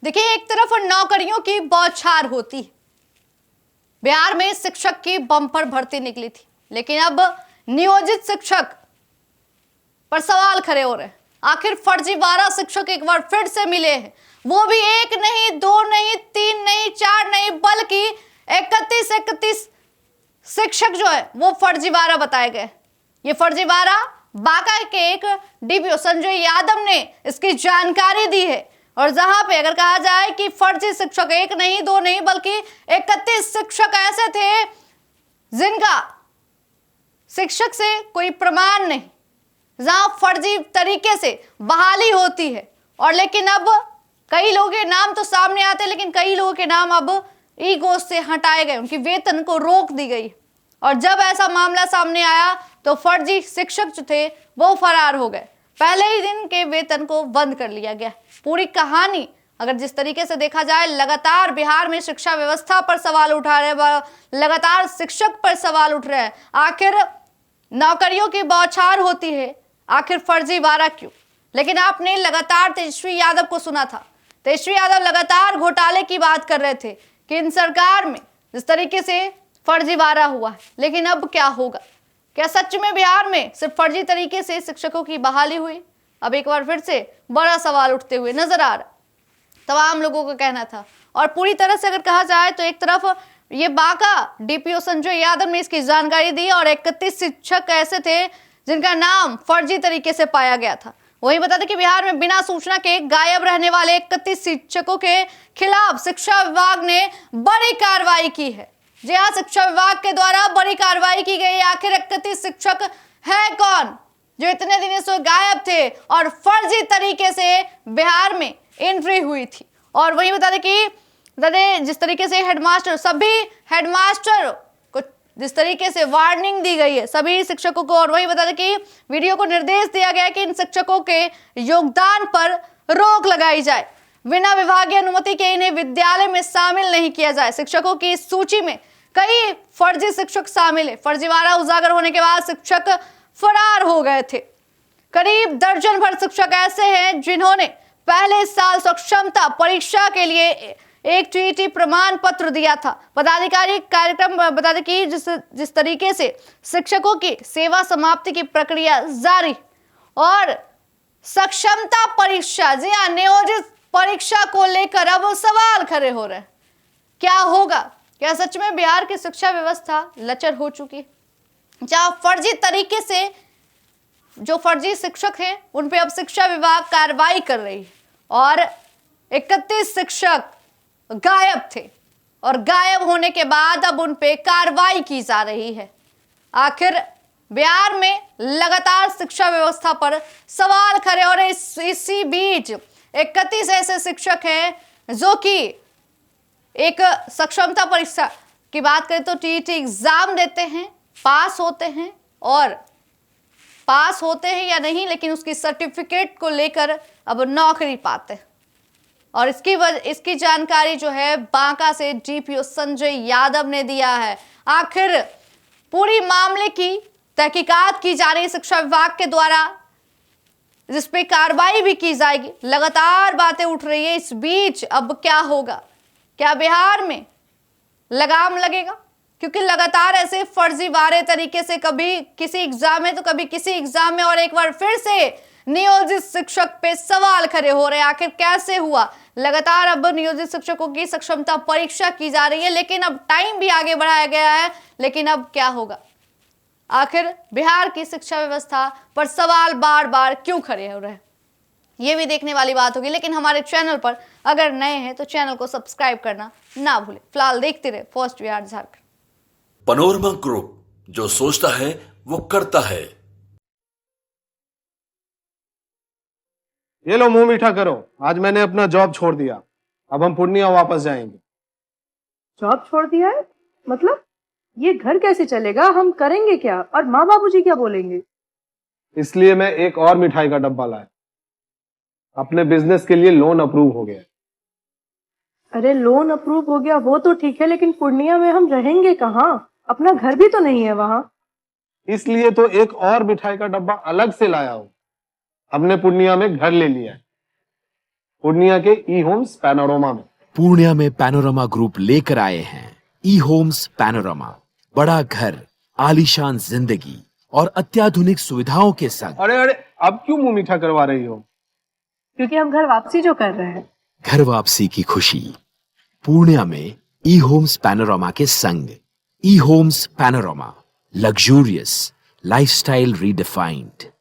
देखिए, एक तरफ नौकरियों की बौछार होती है। बिहार में शिक्षक की बम्पर भर्ती निकली थी, लेकिन अब नियोजित शिक्षक पर सवाल खड़े हो रहे हैं। आखिर फर्जीवाड़ा शिक्षक एक बार फिर से मिले हैं, वो भी एक नहीं, दो नहीं, तीन नहीं, चार नहीं, बल्कि 31 शिक्षक जो है वो फर्जीवाड़ा बताए गए। ये फर्जीवाड़ा बांका के एक डीपीओ संजय यादव ने इसकी जानकारी दी है। और जहां पे अगर कहा जाए कि फर्जी शिक्षक एक नहीं, दो नहीं, बल्कि 31 शिक्षक ऐसे थे जिनका शिक्षक से कोई प्रमाण नहीं, जहां फर्जी तरीके से बहाली होती है। और लेकिन अब कई लोगों के नाम तो सामने आते हैं, लेकिन कई लोगों के नाम अब ईगो से हटाए गए, उनकी वेतन को रोक दी गई। और जब ऐसा मामला सामने आया तो फर्जी शिक्षक जो थे वो फरार हो गए, पहले ही दिन के वेतन को बंद कर लिया गया। पूरी कहानी अगर जिस तरीके से देखा जाए, लगातार बिहार में शिक्षा व्यवस्था पर सवाल उठा रहे हैं, लगातार शिक्षक पर सवाल उठ रहे हैं। आखिर नौकरियों की बौछार होती है, आखिर फर्जीवाड़ा क्यों? लेकिन आपने लगातार तेजस्वी यादव को सुना था। तेजस्वी यादव लगातार घोटाले की बात कर रहे थे कि इन सरकार में जिस तरीके से फर्जीवाड़ा हुआ है, लेकिन अब क्या होगा? क्या सच में बिहार में सिर्फ फर्जी तरीके से शिक्षकों की बहाली हुई? अब एक बार फिर से बड़ा सवाल उठते हुए नजर आ रहा, तमाम लोगों का कहना था। और पूरी तरह से अगर कहा जाए तो एक तरफ ये बांका डीपीओ संजय यादव ने इसकी जानकारी दी और 31 शिक्षक ऐसे थे जिनका नाम फर्जी तरीके से पाया गया था। वही बता दें कि बिहार में बिना सूचना के गायब रहने वाले 31 शिक्षकों के खिलाफ शिक्षा विभाग ने बड़ी कार्रवाई की है। जी हाँ, शिक्षा विभाग के द्वारा बड़ी कार्रवाई की गई। आखिर 31 शिक्षक है कौन जो इतने दिनों से गायब थे और फर्जी तरीके से बिहार में एंट्री हुई थी? और वही बता दें कि जिस तरीके से हेडमास्टर, सभी हेडमास्टर को जिस तरीके से वार्निंग दी गई है सभी शिक्षकों को, और वही बता दें कि वीडियो को निर्देश दिया गया कि इन शिक्षकों के योगदान पर रोक लगाई जाए, बिना विभागीय अनुमति के इन्हें विद्यालय में शामिल नहीं किया जाए। शिक्षकों की इस सूची में कई फर्जी शिक्षक शामिल है। फर्जीवाड़ा उजागर होने के बाद शिक्षक फरार हो गए थे। करीब दर्जन भर शिक्षक ऐसे हैं जिन्होंने पहले साल सक्षमता परीक्षा के लिए एक टीईटी प्रमाण पत्र दिया था। पदाधिकारी कार्यक्रम बता दें कि जिस तरीके से शिक्षकों की सेवा समाप्ति की प्रक्रिया जारी और सक्षमता परीक्षा, जी हाँ, नियोजित परीक्षा को लेकर अब सवाल खड़े हो रहे हैं। क्या होगा? क्या सच में बिहार की शिक्षा व्यवस्था लचर हो चुकी है, जहां फर्जी तरीके से जो फर्जी शिक्षक हैं उन पे अब शिक्षा विभाग कार्रवाई कर रही है और 31 शिक्षक गायब थे और गायब होने के बाद अब उन पे कार्रवाई की जा रही है। आखिर बिहार में लगातार शिक्षा व्यवस्था पर सवाल खड़े हो रहे। इसी बीच 31 ऐसे शिक्षक हैं जो कि एक सक्षमता परीक्षा की बात करें तो टीईटी एग्जाम देते हैं, पास होते हैं, और पास होते हैं या नहीं लेकिन उसकी सर्टिफिकेट को लेकर अब नौकरी पाते हैं। और इसकी जानकारी जो है बांका से डीपीओ संजय यादव ने दिया है। आखिर पूरी मामले की तहकीकात की जा रही शिक्षा विभाग के द्वारा, जिस पे कार्रवाई भी की जाएगी। लगातार बातें उठ रही है। इस बीच अब क्या होगा? क्या बिहार में लगाम लगेगा? क्योंकि लगातार ऐसे फर्जीवाड़े तरीके से कभी किसी एग्जाम में तो कभी किसी एग्जाम में, और एक बार फिर से नियोजित शिक्षक पे सवाल खड़े हो रहे हैं। आखिर कैसे हुआ? लगातार अब नियोजित शिक्षकों की सक्षमता परीक्षा की जा रही है, लेकिन अब टाइम भी आगे बढ़ाया गया है। लेकिन अब क्या होगा? आखिर बिहार की शिक्षा व्यवस्था पर सवाल बार बार क्यों खड़े हो रहे हैं, ये भी देखने वाली बात होगी। लेकिन हमारे चैनल पर अगर नए हैं तो चैनल को सब्सक्राइब करना ना भूलें। फिलहाल देखते रहे first Bihar Jharkhand. Panorama group, जो सोचता है वो करता है। ये लो, मुंह मीठा करो। आज मैंने अपना जॉब छोड़ दिया, अब हम पूर्णिया वापस जाएंगे। जॉब छोड़ दिया है? मतलब ये घर कैसे चलेगा? हम करेंगे क्या? और माँ बाबूजी क्या बोलेंगे? इसलिए मैं एक और मिठाई का डब्बा लाया। अपने बिजनेस के लिए लोन अप्रूव हो गया। अरे लोन अप्रूव हो गया वो तो ठीक है, लेकिन पूर्णिया में हम रहेंगे कहाँ? अपना घर भी तो नहीं है वहां। इसलिए तो एक और मिठाई का डब्बा अलग से लाया हूं। हमने पूर्णिया में घर ले लिया है। पूर्णिया के ई होम्स पैनोरमा में। पूर्णिया में पैनोरमा ग्रुप लेकर आए हैं ई होम्स पैनोरमा। बड़ा घर, आलीशान जिंदगी और अत्याधुनिक सुविधाओं के संग। अरे अरे, अब क्यों मुंह मीठा करवा रही हो? क्योंकि हम घर वापसी जो कर रहे हैं। घर वापसी की खुशी पूर्णिया में ई होम्स पैनोरमा के संग। E Homes Panorama, luxurious lifestyle redefined.